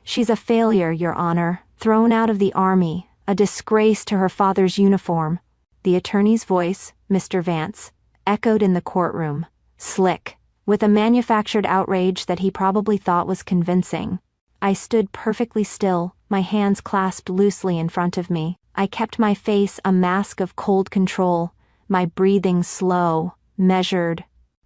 She's a failure, Your Honor, thrown out of the army, a disgrace to her father's uniform. The attorney's voice, Mr. Vance, echoed in the courtroom, slick, with a manufactured outrage that he probably thought was convincing. I stood perfectly still, my hands clasped loosely in front of me. I kept my face a mask of cold control, my breathing slow, measured,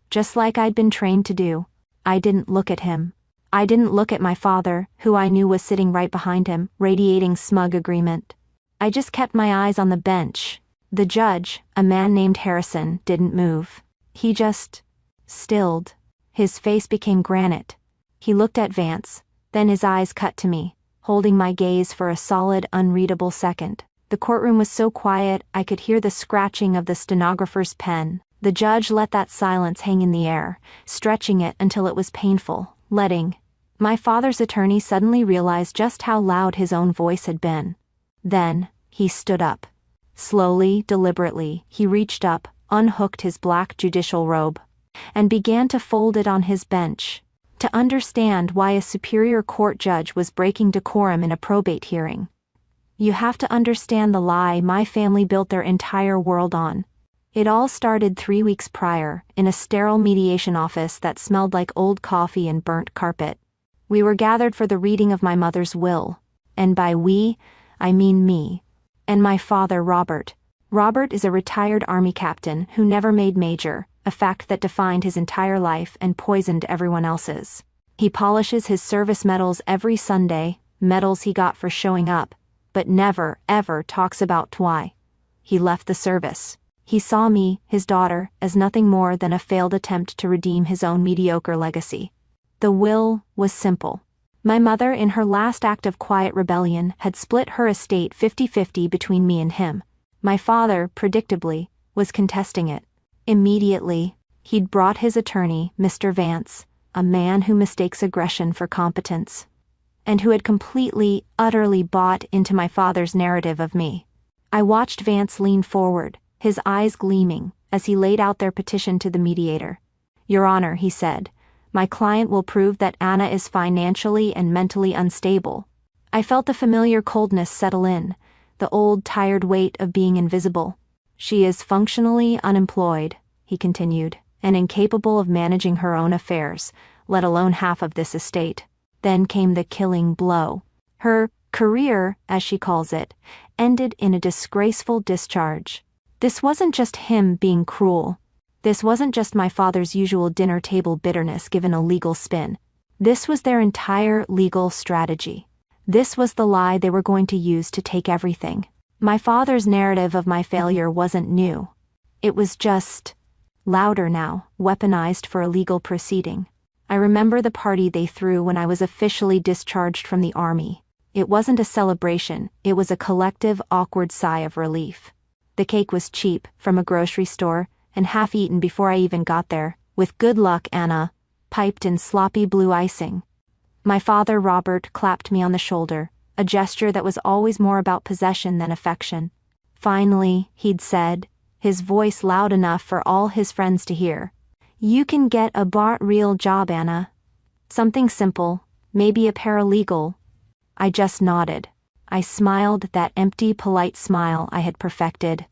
just like I'd been trained to do. I didn't look at him. I didn't look at my father, who I knew was sitting right behind him, radiating smug agreement. I just kept my eyes on the bench. The judge, a man named Harrison, didn't move. He just stilled. His face became granite. He looked at Vance, then his eyes cut to me, holding my gaze for a solid, unreadable second. The courtroom was so quiet I could hear the scratching of the stenographer's pen. The judge let that silence hang in the air, stretching it until it was painful, letting. My father's attorney suddenly realized just how loud his own voice had been. Then, he stood up. Slowly, deliberately, he reached up, unhooked his black judicial robe, and began to fold it on his bench. To understand why a superior court judge was breaking decorum in a probate hearing, you have to understand the lie my family built their entire world on. It all started 3 weeks prior, in a sterile mediation office that smelled like old coffee and burnt carpet. We were gathered for the reading of my mother's will, and by we, I mean me, and my father Robert. Robert is a retired Army captain who never made major, a fact that defined his entire life and poisoned everyone else's. He polishes his service medals every Sunday, medals he got for showing up, but never, ever talks about why he left the service. He saw me, his daughter, as nothing more than a failed attempt to redeem his own mediocre legacy. The will was simple. My mother, in her last act of quiet rebellion, had split her estate 50-50 between me and him. My father, predictably, was contesting it. Immediately, he'd brought his attorney, Mr. Vance, a man who mistakes aggression for competence, and who had completely, utterly bought into my father's narrative of me. I watched Vance lean forward, his eyes gleaming, as he laid out their petition to the mediator. Your Honor, he said, my client will prove that Anna is financially and mentally unstable. I felt the familiar coldness settle in, the old tired weight of being invisible. She is functionally unemployed, he continued, and incapable of managing her own affairs, let alone half of this estate. Then came the killing blow. Her career, as she calls it, ended in a disgraceful discharge. This wasn't just him being cruel. This wasn't just my father's usual dinner table bitterness given a legal spin. This was their entire legal strategy. This was the lie they were going to use to take everything. My father's narrative of my failure wasn't new. It was just louder now, weaponized for a legal proceeding. I remember the party they threw when I was officially discharged from the army. It wasn't a celebration, it was a collective, awkward sigh of relief. The cake was cheap, from a grocery store, and half-eaten before I even got there, with good luck, Anna, piped in sloppy blue icing. My father, Robert, clapped me on the shoulder, a gesture that was always more about possession than affection. Finally, he'd said, his voice loud enough for all his friends to hear, you can get a real job, Anna. Something simple, maybe a paralegal. I just nodded. I smiled that empty, polite smile I had perfected.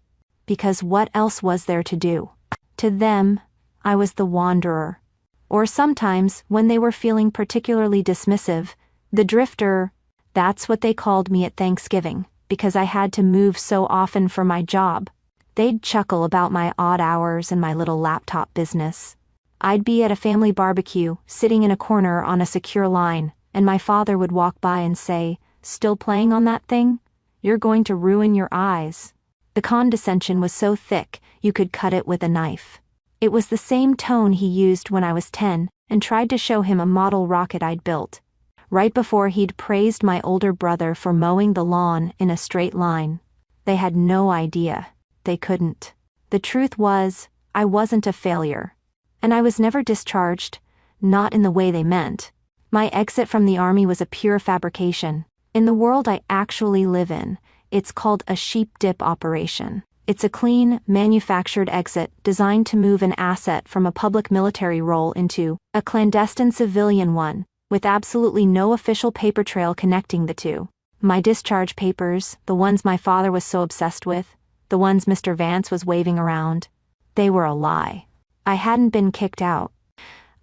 Because what else was there to do? To them, I was the wanderer. Or sometimes, when they were feeling particularly dismissive, the drifter. That's what they called me at Thanksgiving, because I had to move so often for my job. They'd chuckle about my odd hours and my little laptop business. I'd be at a family barbecue, sitting in a corner on a secure line, and my father would walk by and say, still playing on that thing? You're going to ruin your eyes. The condescension was so thick, you could cut it with a knife. It was the same tone he used when I was 10 and tried to show him a model rocket I'd built, right before he'd praised my older brother for mowing the lawn in a straight line. They had no idea. They couldn't. The truth was, I wasn't a failure. And I was never discharged, not in the way they meant. My exit from the army was a pure fabrication. In the world I actually live in, it's called a sheep dip operation. It's a clean, manufactured exit designed to move an asset from a public military role into a clandestine civilian one, with absolutely no official paper trail connecting the two. My discharge papers, the ones my father was so obsessed with, the ones Mr. Vance was waving around, they were a lie. I hadn't been kicked out.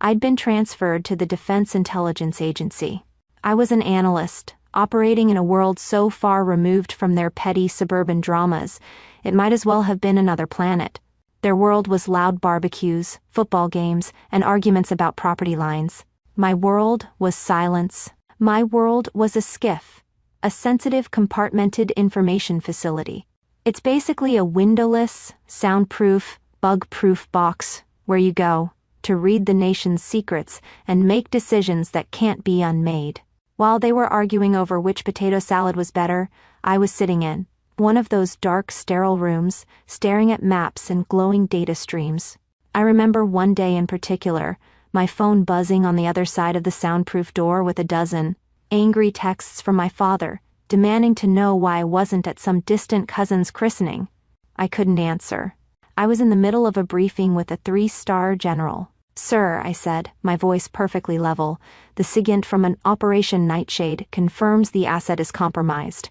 I'd been transferred to the Defense Intelligence Agency. I was an analyst, operating in a world so far removed from their petty suburban dramas, it might as well have been another planet. Their world was loud barbecues, football games, and arguments about property lines. My world was silence. My world was a SCIF, a sensitive compartmented information facility. It's basically a windowless, soundproof, bug-proof box where you go to read the nation's secrets and make decisions that can't be unmade. While they were arguing over which potato salad was better, I was sitting in one of those dark, sterile rooms, staring at maps and glowing data streams. I remember one day in particular, my phone buzzing on the other side of the soundproof door with a dozen angry texts from my father, demanding to know why I wasn't at some distant cousin's christening. I couldn't answer. I was in the middle of a briefing with a 3-star general. "Sir," I said, my voice perfectly level, "the SIGINT from an Operation Nightshade confirms the asset is compromised.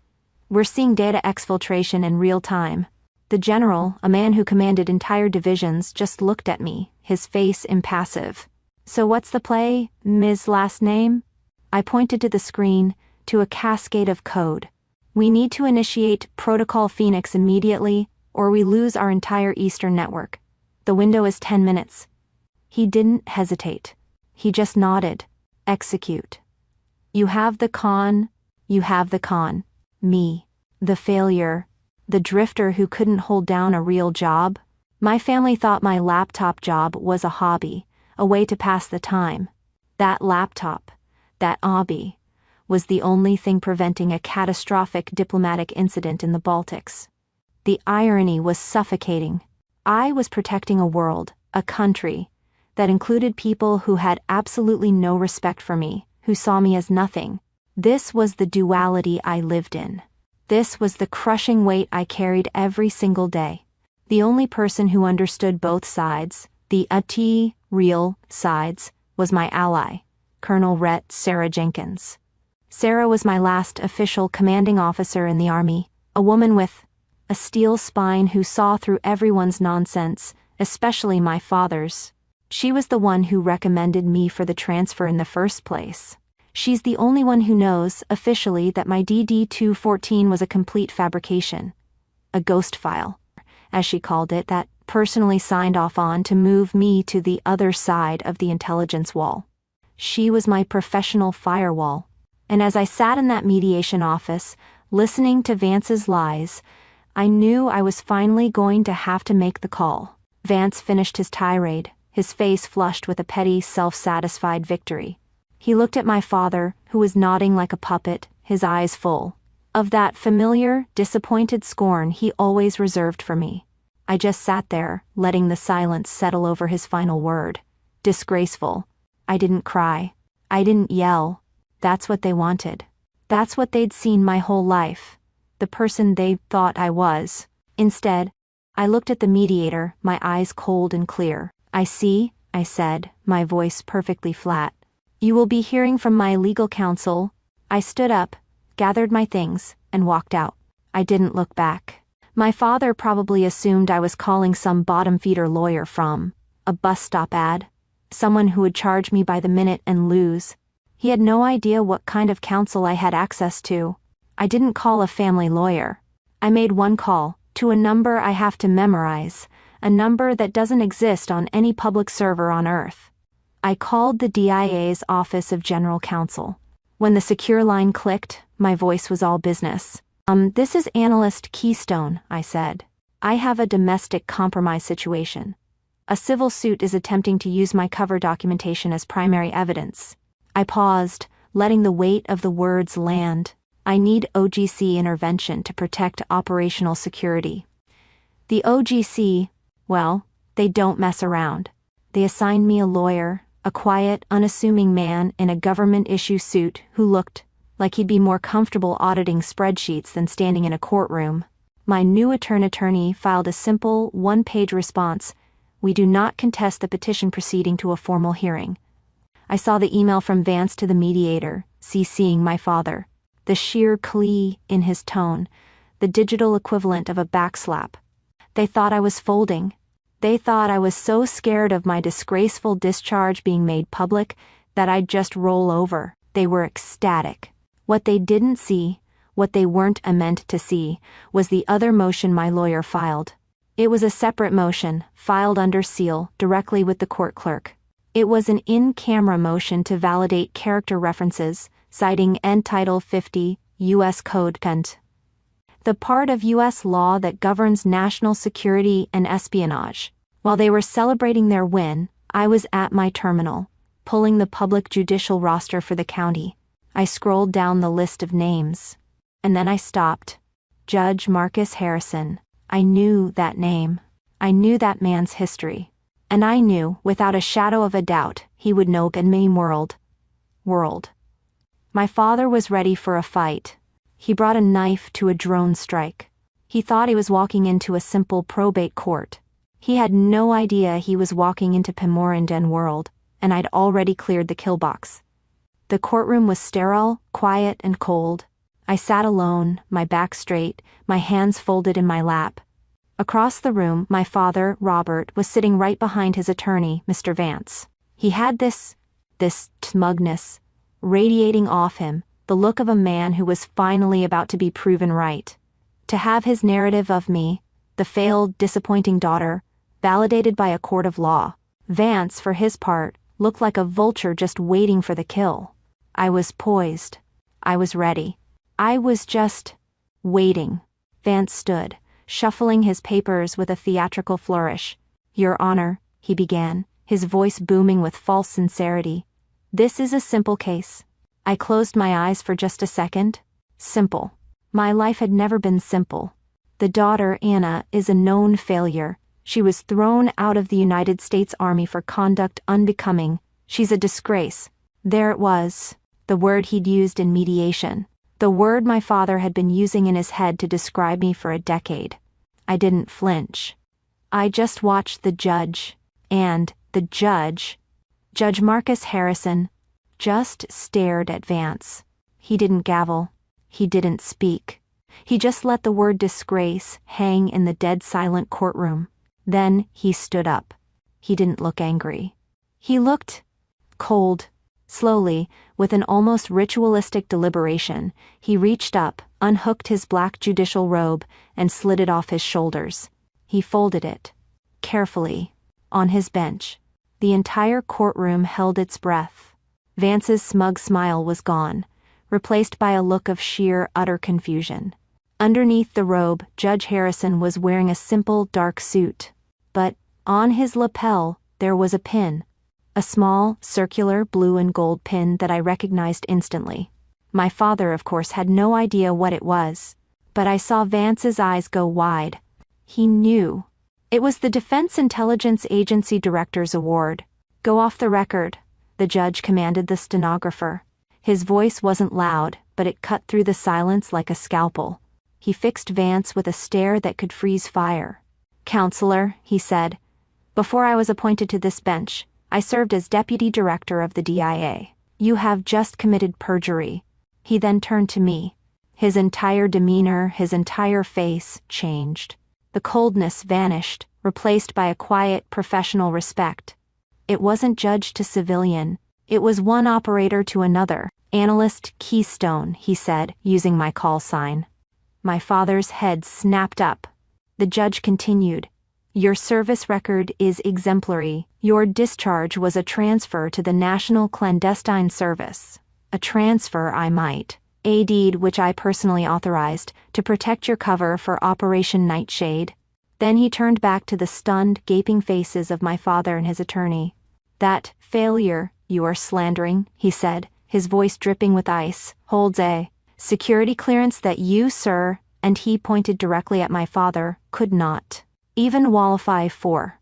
We're seeing data exfiltration in real time." The general, a man who commanded entire divisions, just looked at me, his face impassive. "So what's the play, Ms. Last Name?" I pointed to the screen, to a cascade of code. "We need to initiate Protocol Phoenix immediately, or we lose our entire Eastern network. The window is 10 minutes. He didn't hesitate. He just nodded. "Execute. You have the con. You have the con. Me. The failure. The drifter who couldn't hold down a real job. My family thought my laptop job was a hobby, a way to pass the time. That laptop, that hobby, was the only thing preventing a catastrophic diplomatic incident in the Baltics. The irony was suffocating. I was protecting a world, a country, that included people who had absolutely no respect for me, who saw me as nothing. This was the duality I lived in. This was the crushing weight I carried every single day. The only person who understood both sides, the real sides, was my ally, Colonel Rhett Sarah Jenkins. Sarah was my last official commanding officer in the Army, a woman with a steel spine who saw through everyone's nonsense, especially my father's. She was the one who recommended me for the transfer in the first place. She's the only one who knows, officially, that my DD-214 was a complete fabrication. A ghost file, as she called it, that personally signed off on to move me to the other side of the intelligence wall. She was my professional firewall. And as I sat in that mediation office, listening to Vance's lies, I knew I was finally going to have to make the call. Vance finished his tirade, his face flushed with a petty, self-satisfied victory. He looked at my father, who was nodding like a puppet, his eyes full of that familiar, disappointed scorn he always reserved for me. I just sat there, letting the silence settle over his final word. Disgraceful. I didn't cry. I didn't yell. That's what they wanted. That's what they'd seen my whole life. The person they thought I was. Instead, I looked at the mediator, my eyes cold and clear. "I see," I said, my voice perfectly flat. "You will be hearing from my legal counsel." I stood up, gathered my things, and walked out. I didn't look back. My father probably assumed I was calling some bottom-feeder lawyer from a bus stop ad, someone who would charge me by the minute and lose. He had no idea what kind of counsel I had access to. I didn't call a family lawyer. I made one call, to a number I have to memorize, a number that doesn't exist on any public server on Earth. I called the DIA's Office of General Counsel. When the secure line clicked, my voice was all business. This is Analyst Keystone," I said. "I have a domestic compromise situation. A civil suit is attempting to use my cover documentation as primary evidence." I paused, letting the weight of the words land. "I need OGC intervention to protect operational security." The OGC, well, they don't mess around. They assigned me a lawyer, a quiet, unassuming man in a government-issue suit who looked like he'd be more comfortable auditing spreadsheets than standing in a courtroom. My new attorney filed a simple, one-page response: "We do not contest the petition proceeding to a formal hearing." I saw the email from Vance to the mediator, CCing my father. The sheer glee in his tone, the digital equivalent of a backslap. They thought I was folding. They thought I was so scared of my disgraceful discharge being made public that I'd just roll over. They were ecstatic. What they didn't see, what they weren't meant to see, was the other motion my lawyer filed. It was a separate motion, filed under seal, directly with the court clerk. It was an in-camera motion to validate character references, citing End Title 50, U.S. Code Pent. The part of U.S. law that governs national security and espionage. While they were celebrating their win, I was at my terminal, pulling the public judicial roster for the county. I scrolled down the list of names. And then I stopped. Judge Marcus Harrison. I knew that name. I knew that man's history. And I knew, without a shadow of a doubt, he would know in my world. My father was ready for a fight. He brought a knife to a drone strike. He thought he was walking into a simple probate court. He had no idea he was walking into Pemorenden world, and I'd already cleared the kill box. The courtroom was sterile, quiet, and cold. I sat alone, my back straight, my hands folded in my lap. Across the room, my father, Robert, was sitting right behind his attorney, Mr. Vance. He had this smugness radiating off him, the look of a man who was finally about to be proven right. To have his narrative of me, the failed, disappointing daughter, validated by a court of law. Vance, for his part, looked like a vulture just waiting for the kill. I was poised. I was ready. I was just waiting. Vance stood, shuffling his papers with a theatrical flourish. Your Honor, he began, his voice booming with false sincerity. This is a simple case. I closed my eyes for just a second. Simple. My life had never been simple. The daughter, Anna, is a known failure. She was thrown out of the United States Army for conduct unbecoming. She's a disgrace. There it was, the word he'd used in mediation. The word my father had been using in his head to describe me for a decade. I didn't flinch. I just watched the judge, and the judge, Judge Marcus Harrison, just stared at Vance. He didn't gavel. He didn't speak. He just let the word disgrace hang in the dead silent courtroom. Then he stood up. He didn't look angry. He looked cold. Slowly, with an almost ritualistic deliberation, he reached up, unhooked his black judicial robe, and slid it off his shoulders. He folded it, carefully, on his bench. The entire courtroom held its breath. Vance's smug smile was gone, replaced by a look of sheer, utter confusion. Underneath the robe, Judge Harrison was wearing a simple, dark suit. But, on his lapel, there was a pin. A small, circular blue and gold pin that I recognized instantly. My father, of course, had no idea what it was. But I saw Vance's eyes go wide. He knew. It was the Defense Intelligence Agency Director's Award. Go off the record, the judge commanded the stenographer. His voice wasn't loud, but it cut through the silence like a scalpel. He fixed Vance with a stare that could freeze fire. Counselor, he said, before I was appointed to this bench, I served as Deputy Director of the DIA. You have just committed perjury. He then turned to me. His entire demeanor, his entire face, changed. The coldness vanished, replaced by a quiet, professional respect. It wasn't judge to civilian. It was one operator to another. Analyst Keystone, he said, using my call sign. My father's head snapped up. The judge continued. Your service record is exemplary. Your discharge was a transfer to the National Clandestine Service. A transfer, I might. A deed which I personally authorized to protect your cover for Operation Nightshade. Then he turned back to the stunned, gaping faces of my father and his attorney. That failure you are slandering, he said, his voice dripping with ice, holds a security clearance that you, sir, and he pointed directly at my father, could not even qualify for.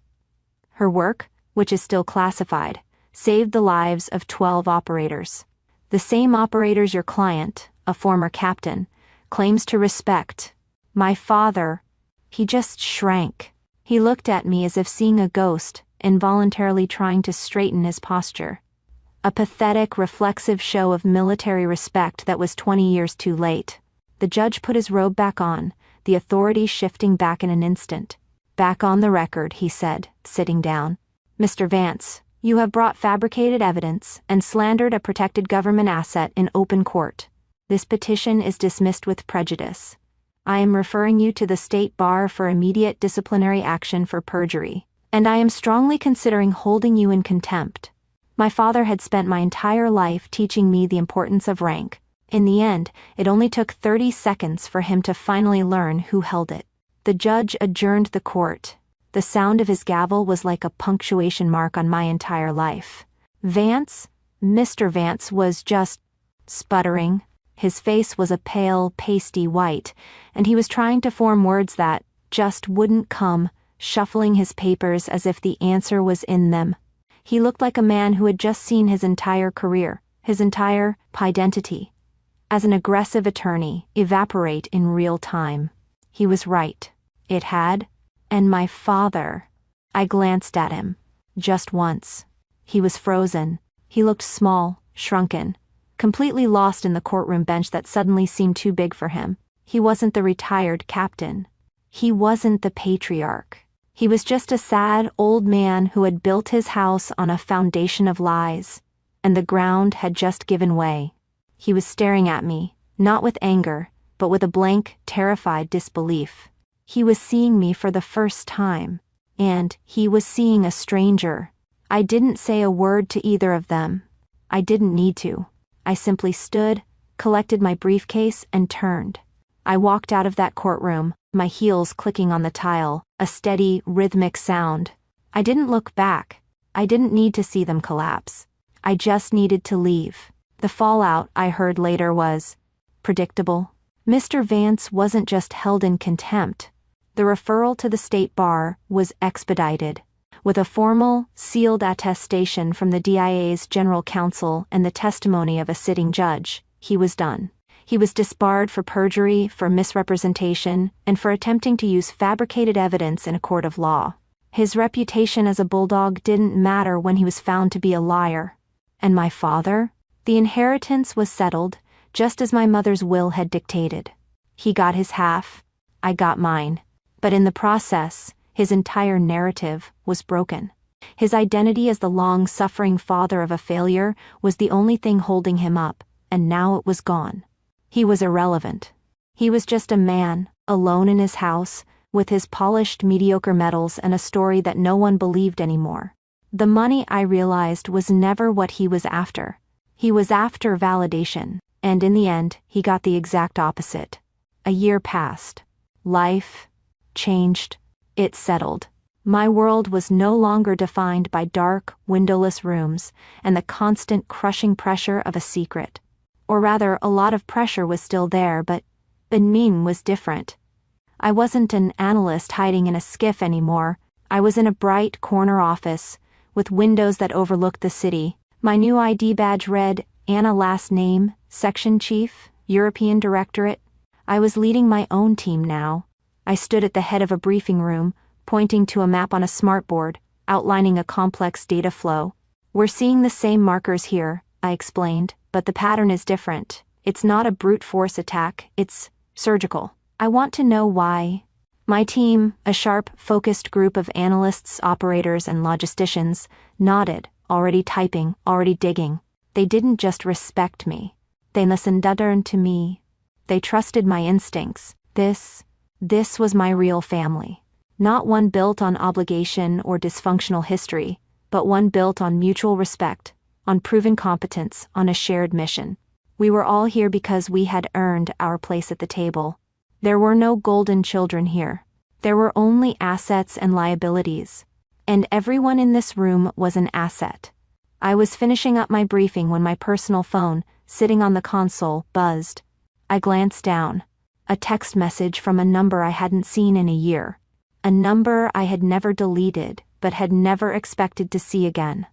Her work, which is still classified, saved the lives of 12 operators. The same operators your client, a former captain, claims to respect. My father, he just shrank. He looked at me as if seeing a ghost, involuntarily trying to straighten his posture. A pathetic, reflexive show of military respect that was 20 years too late. The judge put his robe back on, the authority shifting back in an instant. "Back on the record," he said, sitting down. "Mr. Vance, you have brought fabricated evidence and slandered a protected government asset in open court. This petition is dismissed with prejudice. I am referring you to the State Bar for immediate disciplinary action for perjury, and I am strongly considering holding you in contempt." My father had spent my entire life teaching me the importance of rank. In the end, it only took 30 seconds for him to finally learn who held it. The judge adjourned the court. The sound of his gavel was like a punctuation mark on my entire life. Vance, Mr. Vance was just sputtering. His face was a pale, pasty white, and he was trying to form words that just wouldn't come, shuffling his papers as if the answer was in them. He looked like a man who had just seen his entire career, his entire identity, as an aggressive attorney, evaporate in real time. He was right. It had. And my father. I glanced at him. Just once. He was frozen. He looked small, shrunken, completely lost in the courtroom bench that suddenly seemed too big for him. He wasn't the retired captain. He wasn't the patriarch. He was just a sad old man who had built his house on a foundation of lies, and the ground had just given way. He was staring at me, not with anger, but with a blank, terrified disbelief. He was seeing me for the first time, and he was seeing a stranger. I didn't say a word to either of them. I didn't need to. I simply stood, collected my briefcase, and turned. I walked out of that courtroom, my heels clicking on the tile, a steady, rhythmic sound. I didn't look back. I didn't need to see them collapse. I just needed to leave. The fallout, I heard later, was predictable. Mr. Vance wasn't just held in contempt. The referral to the State Bar was expedited. With a formal, sealed attestation from the DIA's general counsel and the testimony of a sitting judge, he was done. He was disbarred for perjury, for misrepresentation, and for attempting to use fabricated evidence in a court of law. His reputation as a bulldog didn't matter when he was found to be a liar. And my father? The inheritance was settled, just as my mother's will had dictated. He got his half, I got mine. But in the process, his entire narrative was broken. His identity as the long-suffering father of a failure was the only thing holding him up, and now it was gone. He was irrelevant. He was just a man, alone in his house, with his polished mediocre medals and a story that no one believed anymore. The money, I realized, was never what he was after. He was after validation, and in the end, he got the exact opposite. A year passed. Life changed. It settled. My world was no longer defined by dark, windowless rooms and the constant crushing pressure of a secret. Or rather, a lot of pressure was still there, but mine was different. I wasn't an analyst hiding in a skiff anymore. I was in a bright corner office, with windows that overlooked the city. My new ID badge read, Anna last name, Section Chief, European Directorate. I was leading my own team now. I stood at the head of a briefing room, pointing to a map on a smartboard, outlining a complex data flow. "We're seeing the same markers here," I explained, "but the pattern is different. It's not a brute force attack, it's surgical. I want to know why." My team, a sharp, focused group of analysts, operators, and logisticians, nodded, already typing, already digging. They didn't just respect me. They listened to me. They trusted my instincts. This was my real family. Not one built on obligation or dysfunctional history, but one built on mutual respect, on proven competence, on a shared mission. We were all here because we had earned our place at the table. There were no golden children here. There were only assets and liabilities. And everyone in this room was an asset. I was finishing up my briefing when my personal phone, sitting on the console, buzzed. I glanced down. A text message from a number I hadn't seen in a year. A number I had never deleted, but had never expected to see again.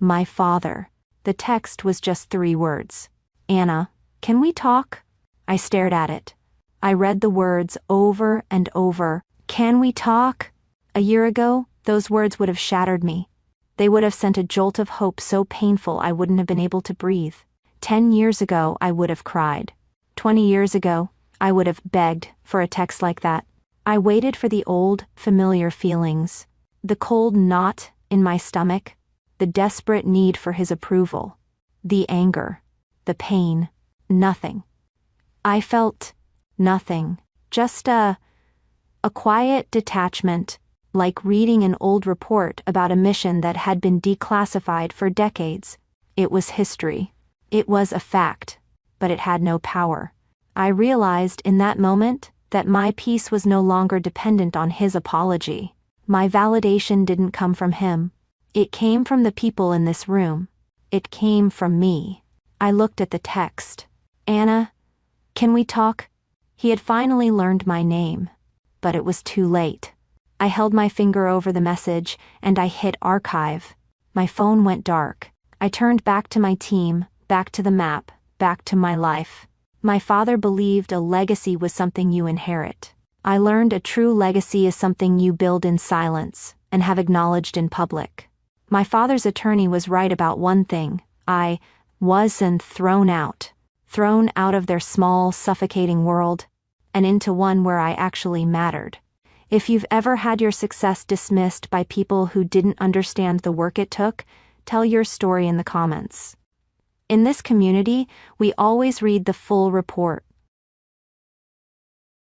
My father. The text was just 3 words. "Anna, can we talk?" I stared at it. I read the words over and over. Can we talk? A year ago, those words would have shattered me. They would have sent a jolt of hope so painful I wouldn't have been able to breathe. 10 years ago I would have cried. 20 years ago, I would have begged for a text like that. I waited for the old, familiar feelings. The cold knot in my stomach, the desperate need for his approval, the anger, the pain, nothing. I felt nothing, just a quiet detachment, like reading an old report about a mission that had been declassified for decades. It was history. It was a fact, but it had no power. I realized in that moment that my peace was no longer dependent on his apology. My validation didn't come from him. It came from the people in this room. It came from me. I looked at the text. Anna, can we talk? He had finally learned my name, but it was too late. I held my finger over the message, and I hit archive. My phone went dark. I turned back to my team, back to the map, back to my life. My father believed a legacy was something you inherit. I learned a true legacy is something you build in silence and have acknowledged in public. My father's attorney was right about one thing. I wasn't thrown out of their small, suffocating world, and into one where I actually mattered. If you've ever had your success dismissed by people who didn't understand the work it took, tell your story in the comments. In this community, we always read the full report,